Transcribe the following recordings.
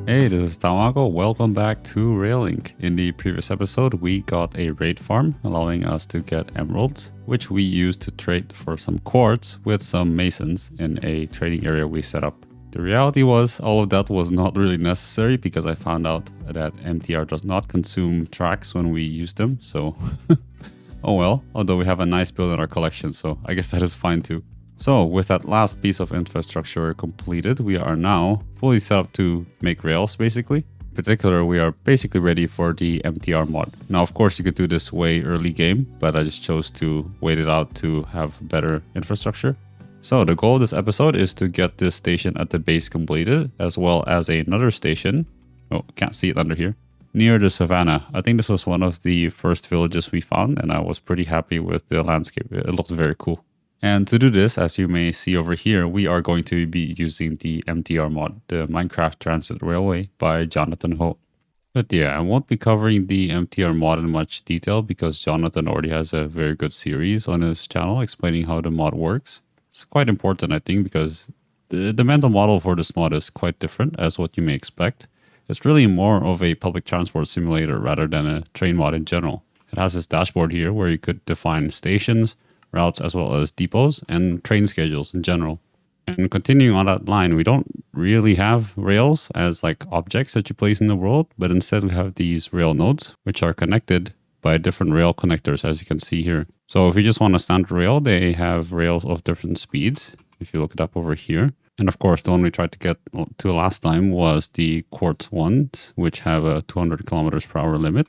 Hey, this is Tamago. Welcome back to Railing. In the previous episode, we got a raid farm, allowing us to get emeralds, which we used to trade for some quartz with some masons in a trading area we set up. The reality was, all of that was not really necessary because I found out that MTR does not consume tracks when we use them, so oh well, although we have a nice build in our collection, so I guess that is fine too. So with that last piece of infrastructure completed, we are now fully set up to make rails basically. In particular, we are basically ready for the MTR mod. Now, of course, you could do this way early game, but I just chose to wait it out to have better infrastructure. So the goal of this episode is to get this station at the base completed, as well as another station. Oh, can't see it under here. Near the Savannah. I think this was one of the first villages we found, and I was pretty happy with the landscape. It looked very cool. And to do this, as you may see over here, we are going to be using the MTR mod, the Minecraft Transit Railway by Jonathan Ho. But yeah, I won't be covering the MTR mod in much detail because Jonathan already has a very good series on his channel explaining how the mod works. It's quite important, I think, because the mental model for this mod is quite different as what you may expect. It's really more of a public transport simulator rather than a train mod in general. It has this dashboard here where you could define stations, routes, as well as depots and train schedules in general. And continuing on that line, we don't really have rails as like objects that you place in the world, but instead we have these rail nodes, which are connected by different rail connectors, as you can see here. So if you just want a standard rail, they have rails of different speeds, if you look it up over here. And of course, the one we tried to get to last time was the quartz ones, which have a 200 kilometers per hour limit.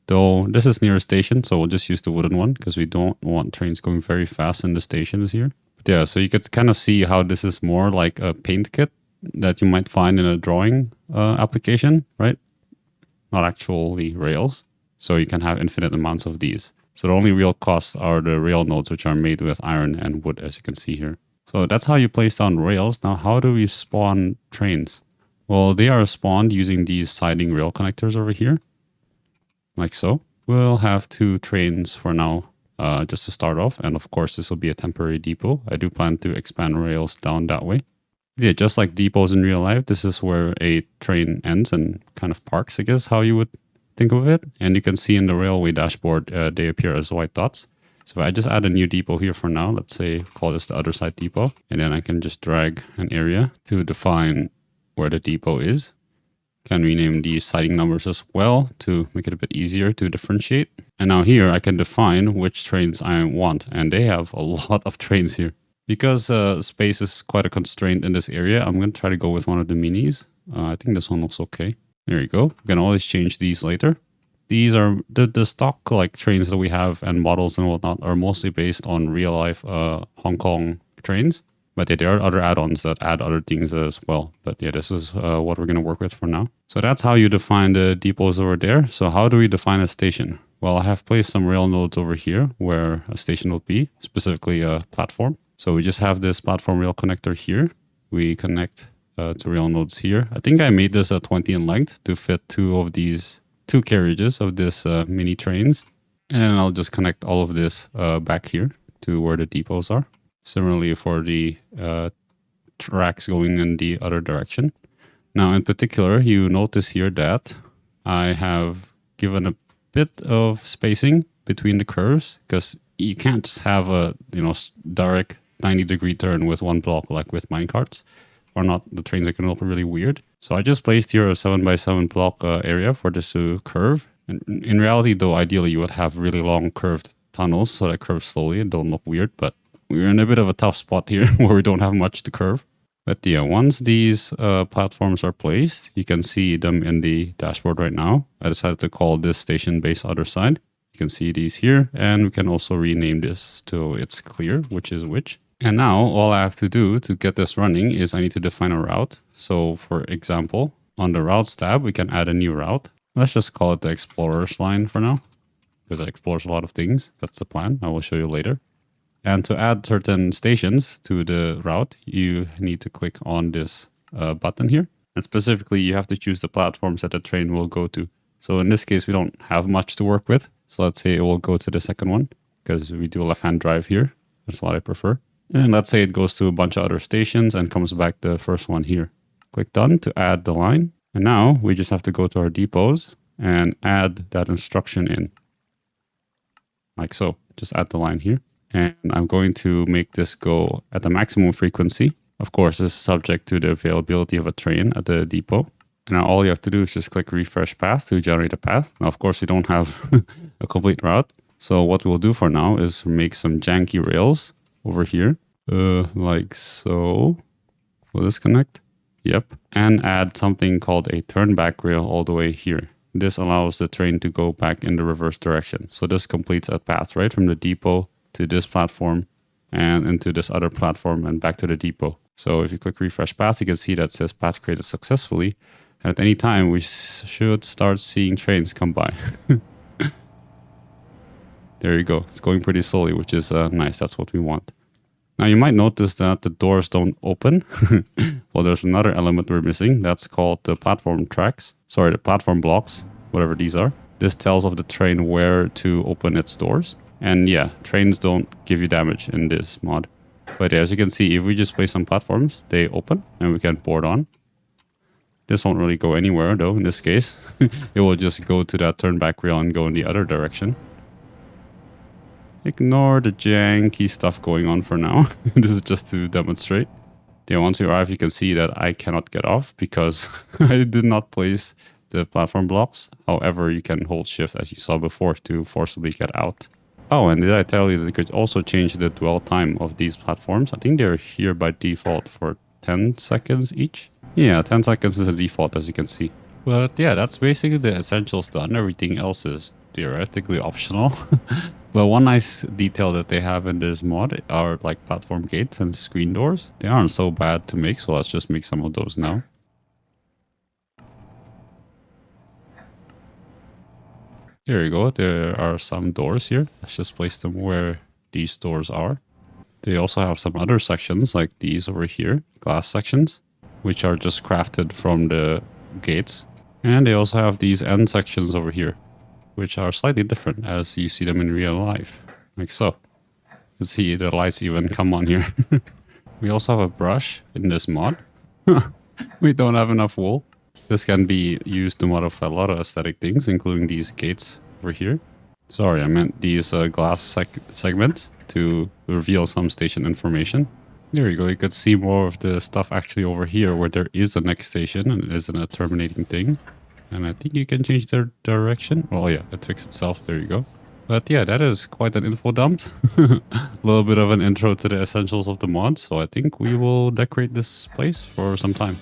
Though this is near a station, so we'll just use the wooden one because we don't want trains going very fast in the stations here. But yeah, so you could kind of see how this is more like a paint kit that you might find in a drawing application, right? Not actually rails. So you can have infinite amounts of these. So the only real costs are the rail nodes, which are made with iron and wood, as you can see here. So that's how you place down rails. Now, how do we spawn trains? Well, they are spawned using these siding rail connectors over here. Like so. We'll have 2 trains for now, just to start off. And of course, this will be a temporary depot. I do plan to expand rails down that way. Yeah, just like depots in real life, this is where a train ends and kind of parks, I guess, how you would think of it. And you can see in the railway dashboard, they appear as white dots. So if I just add a new depot here for now, let's say call this the other side depot. And then I can just drag an area to define where the depot is. Can rename these siding numbers as well to make it a bit easier to differentiate. And now here I can define which trains I want. And they have a lot of trains here. Because space is quite a constraint in this area, I'm going to try to go with one of the minis. I think this one looks okay. There you go. We can always change these later. These are the stock like trains that we have and models and whatnot are mostly based on real life Hong Kong trains. But yeah, there are other add-ons that add other things as well. But yeah, this is what we're going to work with for now. So that's how you define the depots over there. So how do we define a station? Well, I have placed some rail nodes over here where a station would be, specifically a platform. So we just have this platform rail connector here. We connect to rail nodes here. I think I made this 20 in length to fit 2 of these 2 carriages of this mini trains. And I'll just connect all of this back here to where the depots are. Similarly for the tracks going in the other direction. Now in particular, you notice here that I have given a bit of spacing between the curves because you can't just have a direct 90-degree turn with one block like with minecarts. Or not, the trains are going to look really weird. So I just placed here a 7x7 block area for this to curve. And in reality though, ideally you would have really long curved tunnels so that curve slowly and don't look weird, but we're in a bit of a tough spot here where we don't have much to curve. But yeah, once these platforms are placed, you can see them in the dashboard right now. I decided to call this station base other side. You can see these here, and we can also rename this so it's clear which is which. And now all I have to do to get this running is I need to define a route. So for example, on the routes tab, we can add a new route. Let's just call it the Explorers line for now, because it explores a lot of things. That's the plan. I will show you later. And to add certain stations to the route, you need to click on this button here. And specifically, you have to choose the platforms that the train will go to. So in this case, we don't have much to work with. So let's say it will go to the second one because we do a left-hand drive here. That's what I prefer. And let's say it goes to a bunch of other stations and comes back the first one here. Click done to add the line. And now we just have to go to our depots and add that instruction in. Like so. Just add the line here. And I'm going to make this go at the maximum frequency. Of course, this is subject to the availability of a train at the depot. And now all you have to do is just click refresh path to generate a path. Now, of course, we don't have a complete route. So what we'll do for now is make some janky rails over here. Like so. Will this connect? Yep. And add something called a turn back rail all the way here. This allows the train to go back in the reverse direction. So this completes a path, right? From the depot to this platform and into this other platform and back to the depot. So if you click refresh path, you can see that says path created successfully. And at any time, we should start seeing trains come by. There you go. It's going pretty slowly, which is nice. That's what we want. Now you might notice that the doors don't open. Well, there's another element we're missing. That's called the platform tracks. Sorry, the platform blocks, whatever these are. This tells of the train where to open its doors. And yeah, trains don't give you damage in this mod. But as you can see, if we just place some platforms, they open and we can board on. This won't really go anywhere though, in this case. It will just go to that turn back rail and go in the other direction. Ignore the janky stuff going on for now. This is just to demonstrate. Then once you arrive, you can see that I cannot get off because I did not place the platform blocks. However, you can hold shift as you saw before to forcibly get out. Oh, and did I tell you that you could also change the dwell time of these platforms? I think they're here by default for 10 seconds each. Yeah, 10 seconds is the default as you can see. But yeah, that's basically the essentials done. Everything else is theoretically optional. But one nice detail that they have in this mod are like platform gates and screen doors. They aren't so bad to make, so let's just make some of those now. There you go. There are some doors here. Let's just place them where these doors are. They also have some other sections like these over here, glass sections, which are just crafted from the gates. And they also have these end sections over here, which are slightly different as you see them in real life, like so. You can see the lights even come on here. We also have a brush in this mod. We don't have enough wool. This can be used to modify a lot of aesthetic things, including these gates over here. Sorry, I meant these glass segments to reveal some station information. There you go, you could see more of the stuff actually over here where there is a next station and it isn't a terminating thing. And I think you can change their direction. Well, yeah, it fixed itself. There you go. But yeah, that is quite an info dump. A little bit of an intro to the essentials of the mod. So I think we will decorate this place for some time.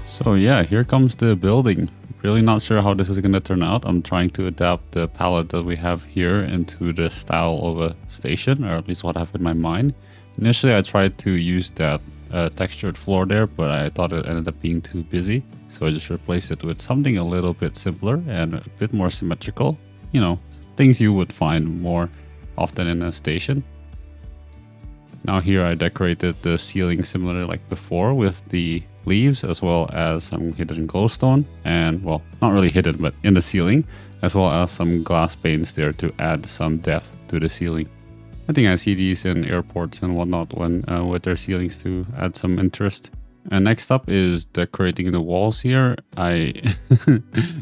So yeah, here comes the building. Really not sure how this is going to turn out. I'm trying to adapt the palette that we have here into the style of a station, or at least what I have in my mind. Initially, I tried to use that textured floor there, but I thought it ended up being too busy. So I just replaced it with something a little bit simpler and a bit more symmetrical. You know, things you would find more often in a station. Now here I decorated the ceiling similar like before with the leaves as well as some hidden glowstone and, well, not really hidden, but in the ceiling, as well as some glass panes there to add some depth to the ceiling. I think I see these in airports and whatnot when with their ceilings to add some interest. And next up is decorating the walls here.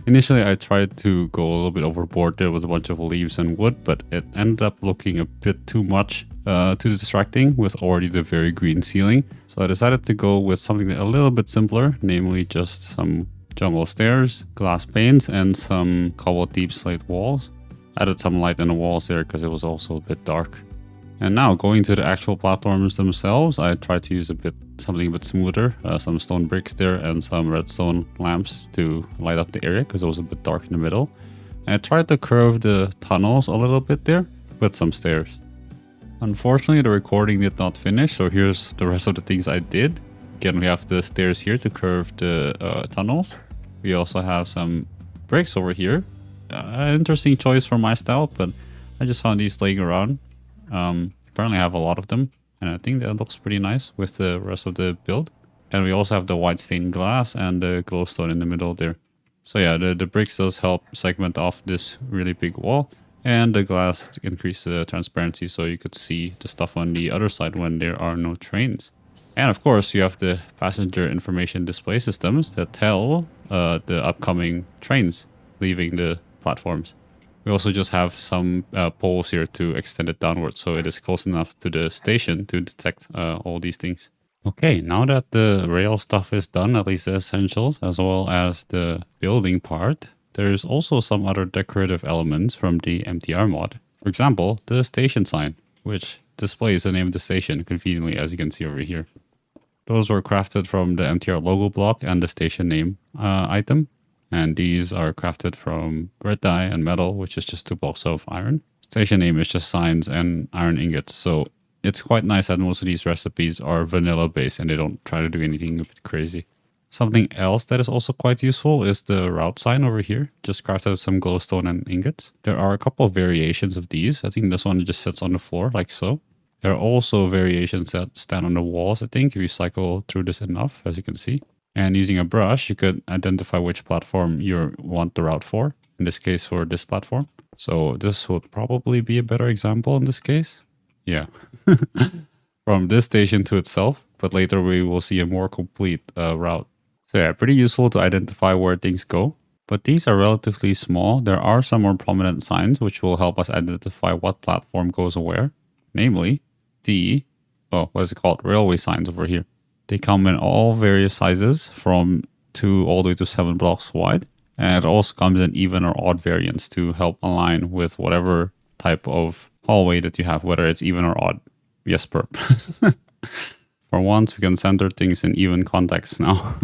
Initially I tried to go a little bit overboard there with a bunch of leaves and wood, but it ended up looking a bit too much, too distracting with already the very green ceiling. So I decided to go with something a little bit simpler, namely just some jungle stairs, glass panes, and some cobbled deep slate walls. Added some light in the walls there because it was also a bit dark. And now going to the actual platforms themselves, I tried to use something a bit smoother, some stone bricks there and some redstone lamps to light up the area because it was a bit dark in the middle. And I tried to curve the tunnels a little bit there with some stairs. Unfortunately, the recording did not finish, so here's the rest of the things I did. Again, we have the stairs here to curve the tunnels. We also have some bricks over here. Interesting choice for my style, but I just found these laying around. Apparently I have a lot of them, and I think that looks pretty nice with the rest of the build. And we also have the white stained glass and the glowstone in the middle there. So yeah, the bricks does help segment off this really big wall. And the glass increases the transparency so you could see the stuff on the other side when there are no trains. And of course, you have the passenger information display systems that tell the upcoming trains leaving the platforms. We also just have some poles here to extend it downwards so it is close enough to the station to detect all these things. Okay, now that the rail stuff is done, at least the essentials, as well as the building part, there's also some other decorative elements from the MTR mod. For example, the station sign, which displays the name of the station conveniently, as you can see over here. Those were crafted from the MTR logo block and the station name item. And these are crafted from red dye and metal, which is just 2 blocks of iron. Station name is just signs and iron ingots. So it's quite nice that most of these recipes are vanilla based and they don't try to do anything a bit crazy. Something else that is also quite useful is the route sign over here. Just crafted with some glowstone and ingots. There are a couple of variations of these. I think this one just sits on the floor like so. There are also variations that stand on the walls, I think, if you cycle through this enough, as you can see. And using a brush, you could identify which platform you want the route for. In this case, for this platform. So this would probably be a better example in this case. Yeah. From this station to itself. But later we will see a more complete route. So yeah, pretty useful to identify where things go. But these are relatively small. There are some more prominent signs which will help us identify what platform goes where. Namely, what is it called? Railway signs over here. They come in all various sizes from 2 all the way to 7 blocks wide. And it also comes in even or odd variants to help align with whatever type of hallway that you have, whether it's even or odd. Yes, perp. For once, we can center things in even contexts now.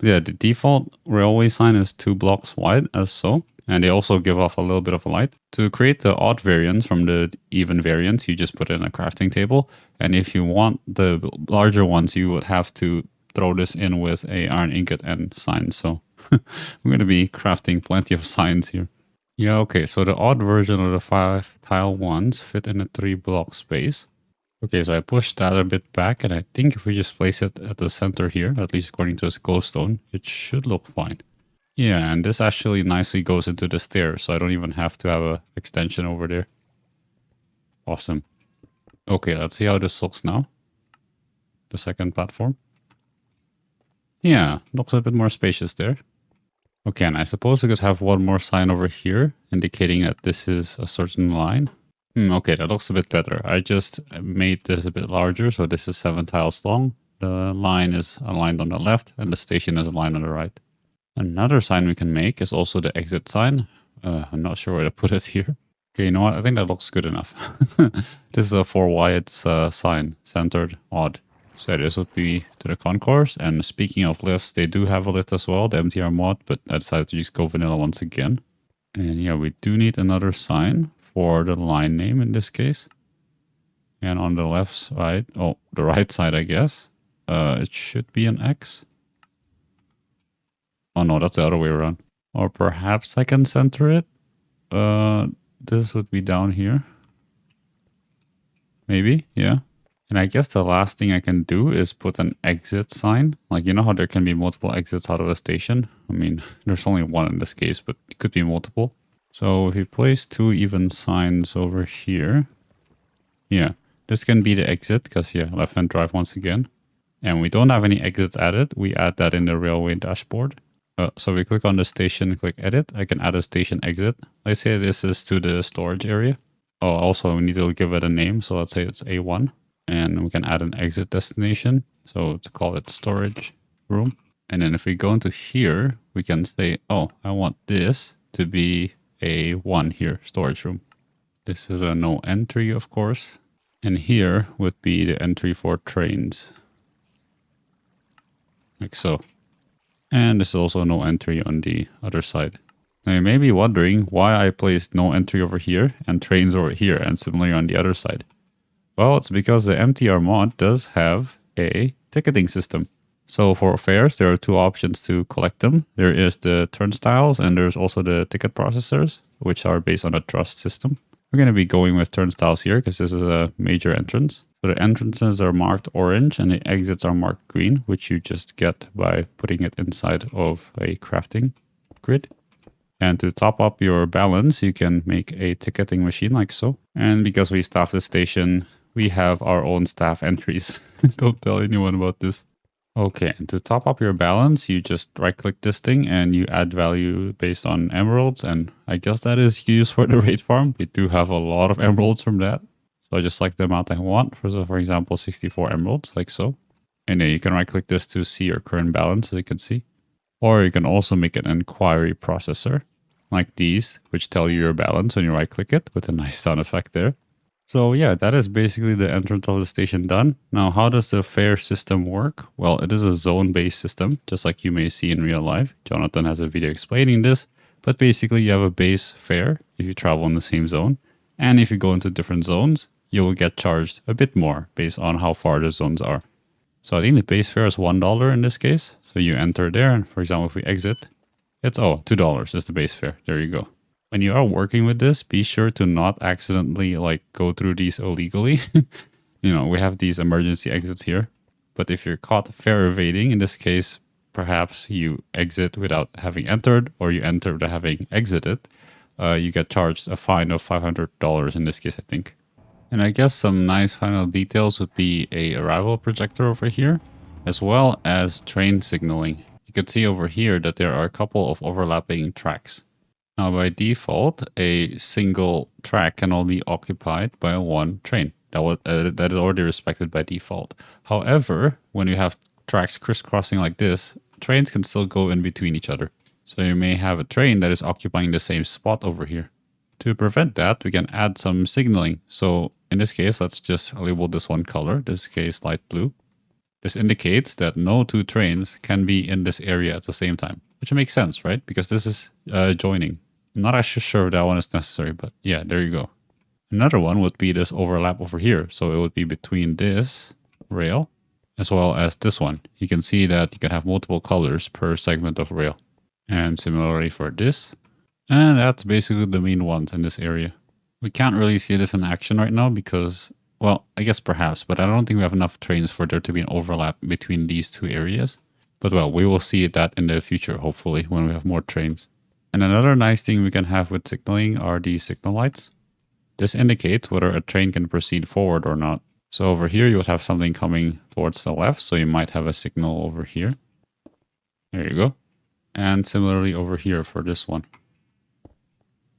Yeah, the default railway sign is 2 blocks wide as so. And they also give off a little bit of a light. To create the odd variants from the even variants, you just put it in a crafting table. And if you want the larger ones, you would have to throw this in with a iron ingot and sign. So we're going to be crafting plenty of signs here. Yeah, okay, so the odd version of the 5 tile ones fit in a 3 block space. Okay, so I pushed that a bit back, and I think if we just place it at the center here, at least according to this glowstone, it should look fine. Yeah, and this actually nicely goes into the stairs, so I don't even have to have an extension over there. Awesome. Okay, let's see how this looks now. The second platform. Yeah, looks a bit more spacious there. Okay, and I suppose I could have one more sign over here, indicating that this is a certain line. Okay, that looks a bit better. I just made this a bit larger, so this is 7 tiles long. The line is aligned on the left, and the station is aligned on the right. Another sign we can make is also the exit sign. I'm not sure where to put it here. Okay, you know what? I think that looks good enough. This is a 4 wide sign, centered, odd. So this would be to the concourse. And speaking of lifts, they do have a lift as well, the MTR mod, but I decided to just go vanilla once again. And yeah, we do need another sign for the line name in this case. And on the left side, the right side, I guess, it should be an X. Oh no, that's the other way around. Or perhaps I can center it. This would be down here. Maybe, yeah. And I guess the last thing I can do is put an exit sign. Like, you know how there can be multiple exits out of a station? I mean, there's only one in this case, but it could be multiple. So if you place 2 even signs over here. Yeah, this can be the exit because, yeah, left-hand drive once again. And we don't have any exits added. We add that in the railway dashboard. So we click on the station, click edit. I can add a station exit. Let's say this is to the storage area. Oh, also we need to give it a name. So let's say it's A1. And we can add an exit destination. So to call it storage room. And then if we go into here, we can say, oh, I want this to be A1 here, storage room. This is a no entry, of course. And here would be the entry for trains. Like so. And this is also no entry on the other side. Now you may be wondering why I placed no entry over here and trains over here and similarly on the other side. Well, it's because the MTR mod does have a ticketing system. So for fares, there are 2 options to collect them. There is the turnstiles and there's also the ticket processors, which are based on a trust system. We're going to be going with turnstiles here because this is a major entrance. So the entrances are marked orange and the exits are marked green, which you just get by putting it inside of a crafting grid. And to top up your balance, you can make a ticketing machine like so. And because we staff the station, we have our own staff entries. Don't tell anyone about this. Okay, and to top up your balance, you just right-click this thing and you add value based on emeralds. And I guess that is used for the raid farm. We do have a lot of emeralds from that. So I just select the amount I want. For example, 64 emeralds, like so. And then you can right-click this to see your current balance, as you can see. Or you can also make an inquiry processor, like these, which tell you your balance when you right-click it, with a nice sound effect there. So yeah, that is basically the entrance of the station done. Now, how does the fare system work? Well, it is a zone-based system, just like you may see in real life. Jonathan has a video explaining this, but basically you have a base fare if you travel in the same zone. And if you go into different zones, you will get charged a bit more based on how far the zones are. So I think the base fare is $1 in this case. So you enter there, and for example, if we exit, it's $2 is the base fare. There you go. When you are working with this, be sure to not accidentally go through these illegally. We have these emergency exits here. But if you're caught fare evading, in this case, perhaps you exit without having entered, or you enter without having exited, you get charged a fine of $500 in this case, I think. And I guess some nice final details would be a arrival projector over here, as well as train signaling. You can see over here that there are a couple of overlapping tracks. Now, by default, a single track can only be occupied by one train. That is already respected by default. However, when you have tracks crisscrossing like this, trains can still go in between each other. So you may have a train that is occupying the same spot over here. To prevent that, we can add some signaling. So in this case, let's just label this one color, this case light blue. This indicates that no two trains can be in this area at the same time, which makes sense, right? Because this is joining. I'm not actually sure if that one is necessary, but yeah, there you go. Another one would be this overlap over here. So it would be between this rail as well as this one. You can see that you can have multiple colors per segment of rail. And similarly for this. And that's basically the main ones in this area. We can't really see this in action right now because, well, I guess perhaps, but I don't think we have enough trains for there to be an overlap between these two areas. But well, we will see that in the future, hopefully, when we have more trains. And another nice thing we can have with signaling are these signal lights. This indicates whether a train can proceed forward or not. So over here, you would have something coming towards the left. So you might have a signal over here. There you go. And similarly over here for this one.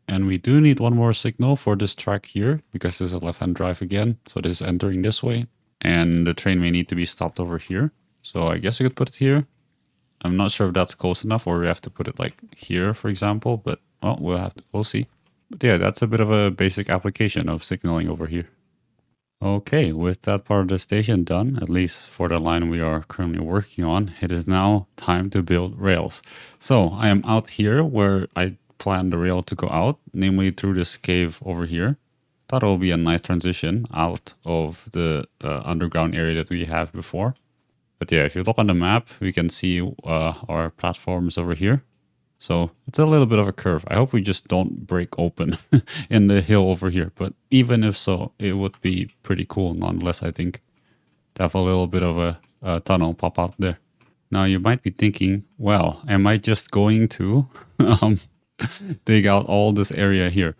And we do need one more signal for this track here because this is a left-hand drive again. So this is entering this way. And the train may need to be stopped over here. So I guess you could put it here. I'm not sure if that's close enough or we have to put it like here, for example. But well, we'll see. But yeah, that's a bit of a basic application of signaling over here. Okay, with that part of the station done, at least for the line we are currently working on, it is now time to build rails. So I am out here where I plan the rail to go out, namely through this cave over here. Thought it will be a nice transition out of the underground area that we have before. But yeah, if you look on the map, we can see our platforms over here. So it's a little bit of a curve. I hope we just don't break open in the hill over here. But even if so, it would be pretty cool nonetheless, I think, to have a little bit of a tunnel pop out there. Now you might be thinking, well, am I just going to dig out all this area here?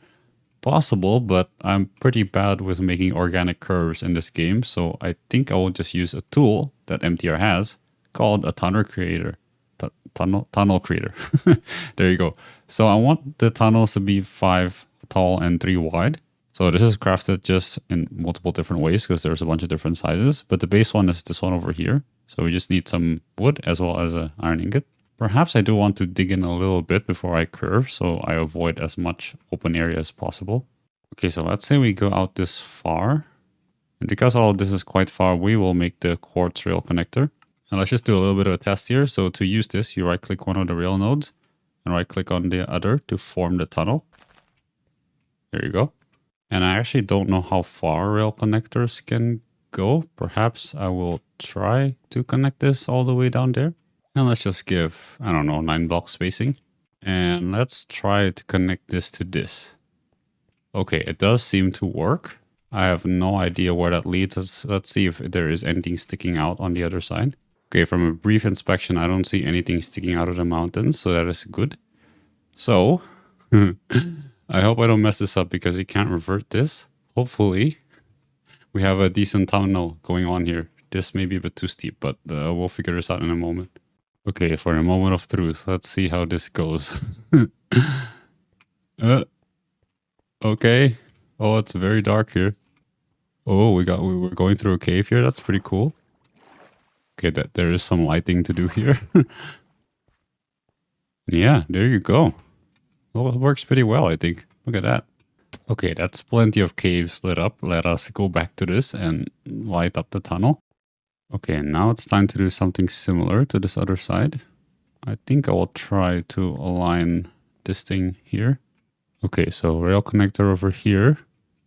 Possible, but I'm pretty bad with making organic curves in this game. So I think I will just use a tool that MTR has called a tunnel creator. Tunnel creator. There you go. So I want the tunnels to be 5 tall and 3 wide. So this is crafted just in multiple different ways because there's a bunch of different sizes. But the base one is this one over here. So we just need some wood as well as an iron ingot. Perhaps I do want to dig in a little bit before I curve, so I avoid as much open area as possible. Okay, so let's say we go out this far. And because all of this is quite far, we will make the quartz rail connector. And let's just do a little bit of a test here. So to use this, you right-click one of the rail nodes and right-click on the other to form the tunnel. There you go. And I actually don't know how far rail connectors can go. Perhaps I will try to connect this all the way down there. And let's just give, I don't know, 9 block spacing. And let's try to connect this to this. Okay, it does seem to work. I have no idea where that leads us. Let's see if there is anything sticking out on the other side. Okay, from a brief inspection, I don't see anything sticking out of the mountains, so that is good. So, I hope I don't mess this up because you can't revert this. Hopefully, we have a decent tunnel going on here. This may be a bit too steep, but we'll figure this out in a moment. Okay, for a moment of truth, let's see how this goes. Okay. Oh, it's very dark here. Oh, we were going through a cave here. That's pretty cool. Okay, there is some lighting to do here. Yeah, there you go. Well, it works pretty well, I think. Look at that. Okay, that's plenty of caves lit up. Let us go back to this and light up the tunnel. Okay, now it's time to do something similar to this other side. I think I will try to align this thing here. Okay, so rail connector over here.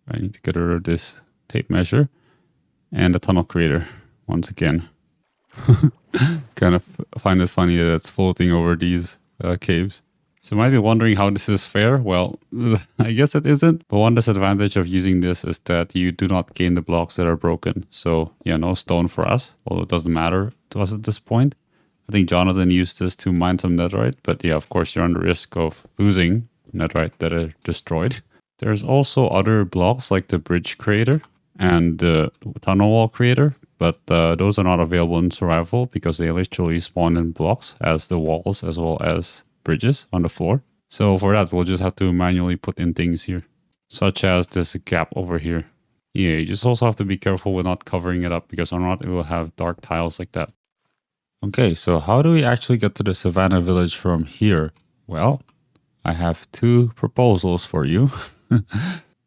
I need to get rid of this tape measure. And the tunnel creator, once again. Kind of find it funny that it's floating over these caves. So you might be wondering how this is fair. Well, I guess it isn't. But one disadvantage of using this is that you do not gain the blocks that are broken. So yeah, no stone for us. Although it doesn't matter to us at this point. I think Jonathan used this to mine some netherite. But yeah, of course, you're on the risk of losing netherite that are destroyed. There's also other blocks like the bridge creator and the tunnel wall creator. But those are not available in survival because they literally spawn in blocks as the walls as well as bridges on the floor. So for that, we'll just have to manually put in things here, such as this gap over here. Yeah, you just also have to be careful with not covering it up because or not, it will have dark tiles like that. Okay, so how do we actually get to the Savannah village from here? Well, I have two proposals for you.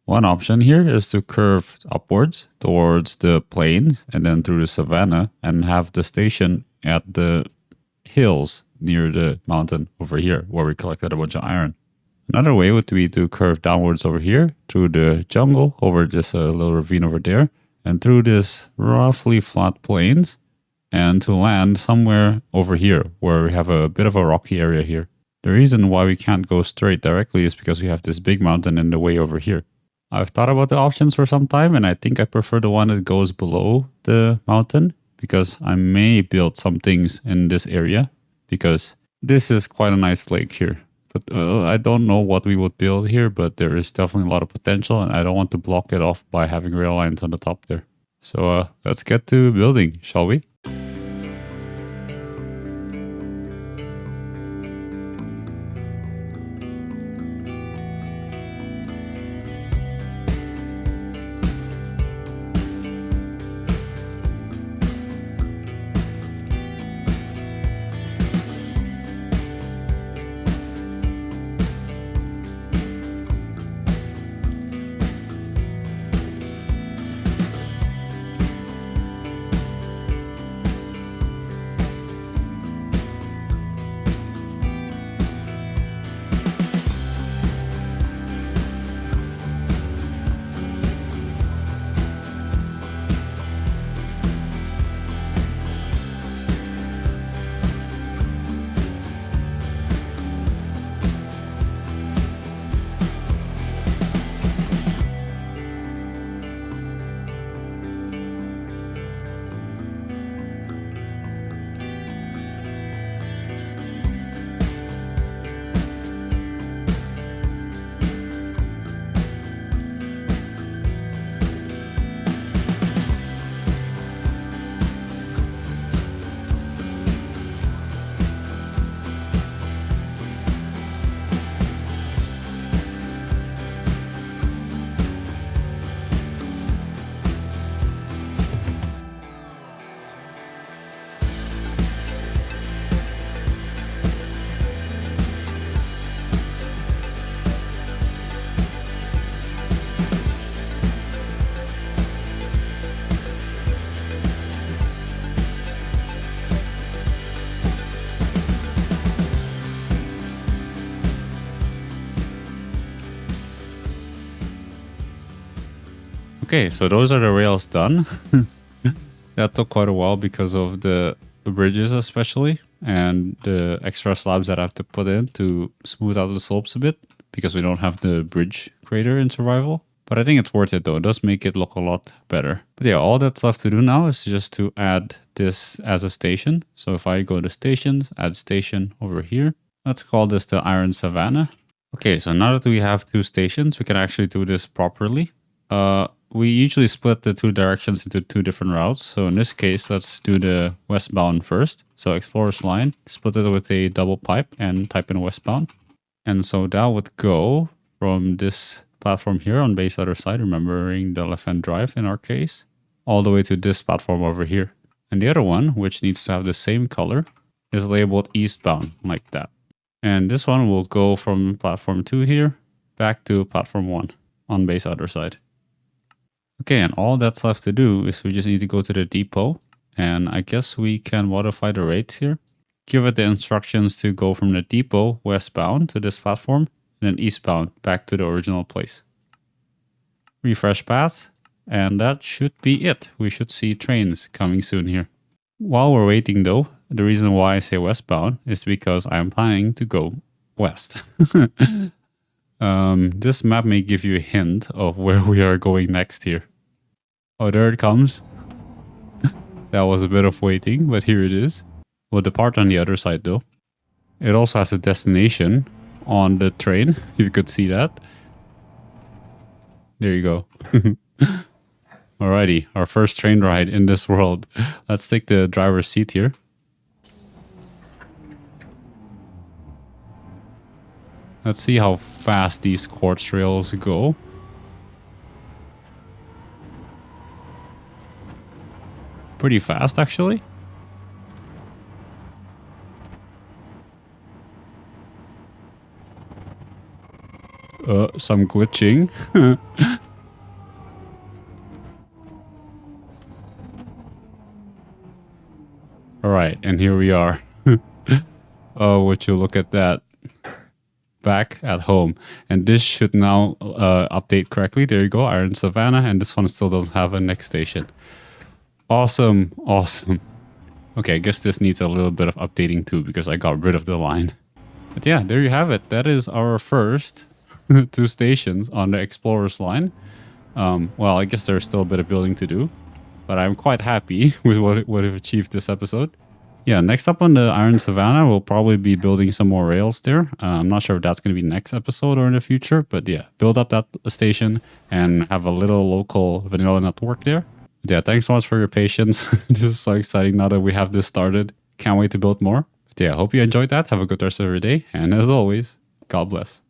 One option here is to curve upwards towards the plains and then through the Savannah and have the station at the hills near the mountain over here where we collected a bunch of iron. Another way would be to curve downwards over here through the jungle over this little ravine over there and through this roughly flat plains and to land somewhere over here where we have a bit of a rocky area here. The reason why we can't go straight directly is because we have this big mountain in the way over here. I've thought about the options for some time and I think I prefer the one that goes below the mountain because I may build some things in this area because this is quite a nice lake here. But I don't know what we would build here, but there is definitely a lot of potential and I don't want to block it off by having rail lines on the top there. So let's get to building, shall we? Okay, so those are the rails done. That took quite a while because of the bridges especially and the extra slabs that I have to put in to smooth out the slopes a bit because we don't have the bridge creator in survival. But I think it's worth it though. It does make it look a lot better. But yeah, all that's left to do now is just to add this as a station. So if I go to stations, add station over here, Let's call this the Iron Savannah. Okay, so now that we have 2 stations, we can actually do this properly. We usually split the 2 directions into 2 different routes. So in this case, let's do the westbound first. So Explorer's Line, split it with a double pipe and type in westbound. And so that would go from this platform here on base other side, remembering the left-hand drive in our case, all the way to this platform over here. And the other one, which needs to have the same color, is labeled eastbound, like that. And this one will go from platform 2 here, back to platform 1 on base other side. Okay, and all that's left to do is we just need to go to the depot, and I guess we can modify the rates here. Give it the instructions to go from the depot westbound to this platform, and then eastbound back to the original place. Refresh path, and that should be it. We should see trains coming soon here. While we're waiting though, the reason why I say westbound is because I'm planning to go west. This map may give you a hint of where we are going next here. Oh, there it comes. That was a bit of waiting, but here it is. We'll depart on the other side though. It also has a destination on the train, if you could see that. There you go. Alrighty, our first train ride in this world. Let's take the driver's seat here. Let's see how fast these quartz rails go. Pretty fast, actually. Some glitching. Alright, and here we are. Oh, would you look at that. Back at home. And this should now update correctly. There you go, Iron Savannah. And this one still doesn't have a next station. Awesome, awesome. Okay, I guess this needs a little bit of updating too because I got rid of the line. But yeah, there you have it. That is our first 2 stations on the Explorer's Line. Well, I guess there's still a bit of building to do. But I'm quite happy with what we've achieved this episode. Yeah, next up on the Iron Savannah, we'll probably be building some more rails there. I'm not sure if that's going to be next episode or in the future, but yeah, build up that station and have a little local vanilla network there. But yeah, thanks so much for your patience. This is so exciting now that we have this started. Can't wait to build more. But yeah, I hope you enjoyed that. Have a good rest of your day. And as always, God bless.